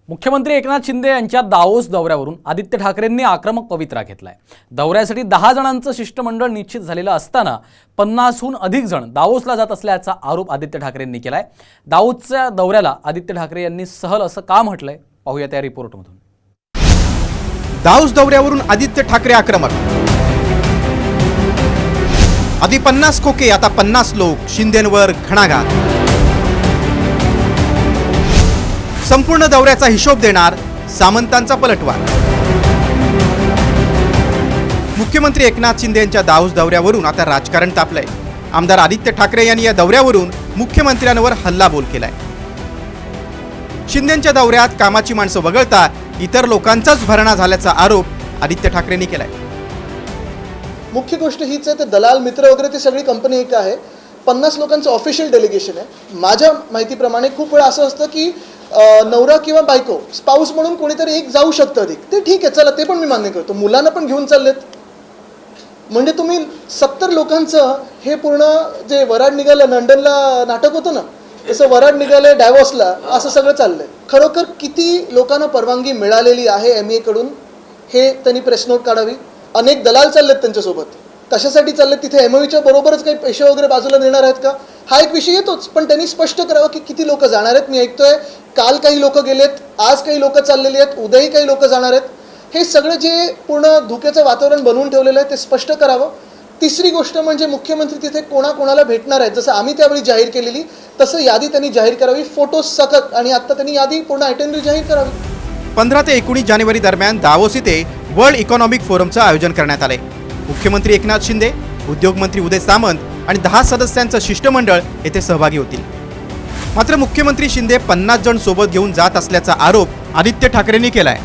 मुख्यमंत्री एकनाथ शिंदे यांच्या दावोस दौऱ्यावरून आदित्य ठाकरेंनी आक्रमक पवित्रा घेतलाय। दौऱ्यासाठी 10 जणांचं शिष्टमंडळ निश्चित झालेलं असताना 50हून अधिक जण दावोसला जात असल्याचा आरोप आदित्य ठाकरेंनी केलाय। दावोसच्या दौऱ्याला आदित्य ठाकरे यांनी सहल असं का म्हटलंय, पाहूया त्या रिपोर्टमधून। दावोस दौऱ्यावरून आदित्य ठाकरे आक्रमक। आधी 50 खोके, आता 50 लोक, शिंदेंवर घणाघात। संपूर्ण दौऱ्याचा हिशोब देणार सामंतांचा पलटवार। मुख्यमंत्री एकनाथ शिंदे यांच्या दावोस दौऱ्यावरून आता राजकारण तापलंय। आमदार आदित्य ठाकरे यांनी या दौऱ्यावरून मुख्यमंत्र्यांवर हल्लाबोल केलाय। शिंदेंच्या दौऱ्यात कामाची माणसं वगळता इतर लोकांचाच भरणा झाल्याचा आरोप आदित्य ठाकरेंनी केलाय। मुख्य गोष्ट हीच आहे, ते दलाल मित्र वगैरे ते सगळी कंपनी एक आहे। 50 लोकांचं ऑफिशियल डेलिगेशन आहे। माझ्या माहितीप्रमाणे खूप वेळा असं असतं की नवरा किंवा बायको स्पाऊस म्हणून कोणीतरी एक जाऊ शकतं अधिक, ते ठीक आहे, चला ते पण मी मान्य करतो। मुलांना पण घेऊन चाललेत म्हणजे तुम्ही 70 लोकांचं हे पूर्ण जे वराड निघालं, लंडनला नाटक होतं ना, तसं वराड निघालंय डॅवॉसला, असं सगळं चाललंय। खरोखर किती लोकांना परवानगी मिळालेली आहे MA कडून हे त्यांनी प्रेस नोट काढावी। अनेक दलाल चाललेत त्यांच्यासोबत, कशासाठी चाललेत, तिथे MOUच्या बरोबरच काही पैसे वगैरे बाजूला देणार आहेत का, हा एक विषय येतोच। पण त्यांनी स्पष्ट करावं की किती लोक जाणार आहेत। मी ऐकतोय काल काही लोक गेलेत, आज काही लोक चाललेली आहेत, उद्याही काही लोक जाणार आहेत। हे सगळं जे पूर्ण धुक्याचं वातावरण बनवून ठेवलेलं आहे ते स्पष्ट करावं। तिसरी गोष्ट म्हणजे मुख्यमंत्री तिथे कोणाकोणाला भेटणार आहेत, जसं आम्ही त्यावेळी जाहीर केलेली तसं यादी त्यांनी जाहीर करावी, फोटो सकट, आणि आता त्यांनी यादी पूर्ण आयटेनरी जाहीर करावी। 15 ते 19 जानेवारी दरम्यान दावोस इथे वर्ल्ड इकॉनॉमिक फोरमचं आयोजन करण्यात आलंय। मुख्यमंत्री एकनाथ शिंदे, उद्योगमंत्री उदय सामंत आणि 10 सदस्यांचं शिष्टमंडळ येथे सहभागी होतील। मात्र मुख्यमंत्री शिंदे 50 जण सोबत घेऊन जात असल्याचा आरोप आदित्य ठाकरेंनी केलाय।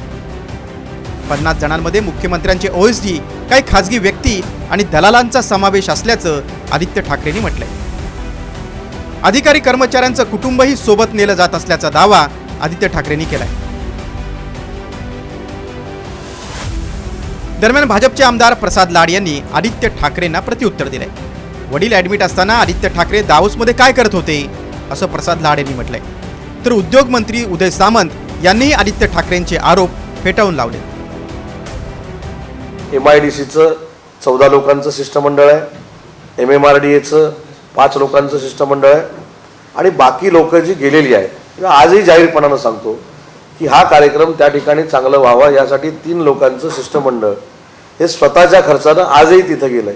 50 जणांमध्ये मुख्यमंत्र्यांचे OSD, काही खासगी व्यक्ती आणि दलालांचा समावेश असल्याचं आदित्य ठाकरेंनी म्हटलंय। अधिकारी कर्मचाऱ्यांचं कुटुंबही सोबत नेलं जात असल्याचा दावा आदित्य ठाकरेंनी केलाय। दरम्यान भाजपचे आमदार प्रसाद लाड यांनी आदित्य ठाकरेंना प्रत्युत्तर दिलंय। वडील ॲडमिट असताना आदित्य ठाकरे दावोसमध्ये काय करत होते असं प्रसाद लाड यांनी म्हटलंय। तर उद्योग मंत्री उदय सामंत यांनीही आदित्य ठाकरेंचे आरोप फेटाळून लावले। MIDCचं 14 लोकांचं शिष्टमंडळ आहे, MMRDAचं 5 लोकांचं शिष्टमंडळ आहे आणि बाकी लोक जी गेलेली आहेत। आजही जाहीरपणानं सांगतो की हा कार्यक्रम त्या ठिकाणी चांगलं व्हावा यासाठी 3 लोकांचं शिष्टमंडळ हे स्वतःच्या खर्चानं आजही तिथं गेलंय।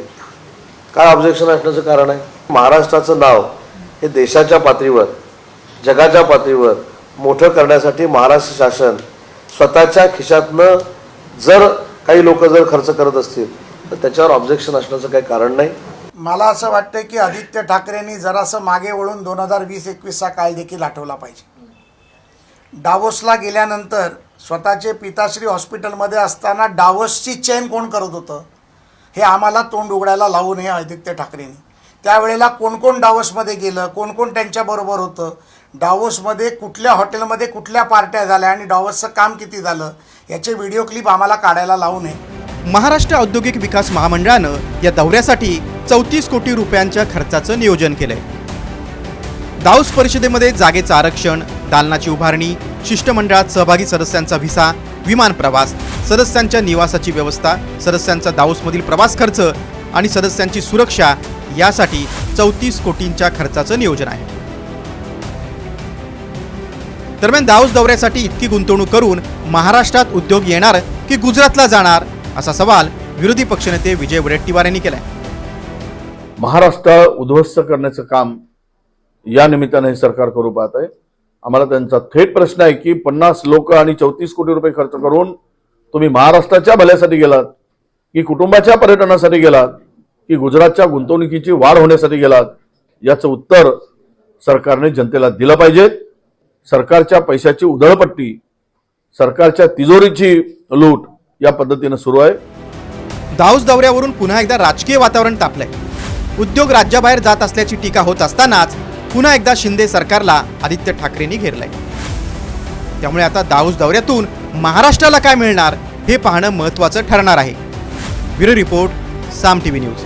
काय ऑब्जेक्शन असण्याचं कारण आहे? महाराष्ट्राचं नाव हे देशाच्या पातळीवर, जगाच्या पातळीवर मोठं करण्यासाठी महाराष्ट्र शासन स्वतःच्या खिशातनं जर काही लोक जर खर्च करत असतील तर त्याच्यावर ऑब्जेक्शन असण्याचं काही कारण नाही। मला असं वाटतं की आदित्य ठाकरेंनी जरासं मागे वळून 2020-21चा काळ देखील आठवला पाहिजे। डावोसला गेल्यानंतर स्वतःचे पिताश्री हॉस्पिटलमध्ये असताना डावोसची चेन कोण करत होतं हे आम्हाला तोंड उघडायला लावू नये आदित्य ठाकरेंनी। त्यावेळेला कोण कोण डावोसमध्ये गेलं, कोण कोण त्यांच्याबरोबर होतं, डावोसमध्ये कुठल्या हॉटेलमध्ये कुठल्या पार्ट्या झाल्या आणि डावोसचं काम किती झालं याचे व्हिडिओ क्लिप आम्हाला काढायला लावू नये। महाराष्ट्र औद्योगिक विकास महामंडळानं या दौऱ्यासाठी 34 कोटी रुपयांच्या खर्चाचं नियोजन केलंय। दावोस परिषदेमध्ये जागेचं आरक्षण, दालनाची उभारणी, शिष्टमंडळात सहभागी सदस्यांचा व्हिसा, विमान प्रवास, सदस्यांच्या निवासाची व्यवस्था, सदस्यांचा दावोसमधील प्रवास खर्च आणि सदस्यांची सुरक्षा यासाठी 34 कोटींच्या खर्चाचं नियोजन आहे। दरम्यान दावोस दौऱ्यासाठी इतकी गुंतवणूक करून महाराष्ट्रात उद्योग येणार की गुजरातला जाणार असा सवाल विरोधी पक्षनेते विजय वडेट्टीवार यांनी केलाय। महाराष्ट्र उद्ध्वस्त करण्याचं काम या निमित्ताने हे सरकार करू पाहत आहे। आम्हाला त्यांचा थेट प्रश्न आहे की 50 लोक आणि 34 कोटी रुपये खर्च करून तुम्ही महाराष्ट्राच्या भल्यासाठी गेलात की कुटुंबाच्या पर्यटनासाठी गेलात की गुजरातच्या गुंतवणुकीची वाढ होण्यासाठी गेलात, याचं उत्तर सरकारने जनतेला दिलं पाहिजे। सरकारच्या पैशाची उधळपट्टी, सरकारच्या तिजोरीची लूट या पद्धतीने सुरू आहे। दावोस दौऱ्यावरून पुन्हा एकदा राजकीय वातावरण तापलंय। उद्योग राज्याबाहेर जात असल्याची टीका होत असतानाच पुन्हा एकदा शिंदे सरकारला आदित्य ठाकरेंनी घेरलंय। त्यामुळे आता दावोस दौऱ्यातून महाराष्ट्राला काय मिळणार हे पाहणं महत्त्वाचं ठरणार आहे। ब्युरो रिपोर्ट, साम TV न्यूज।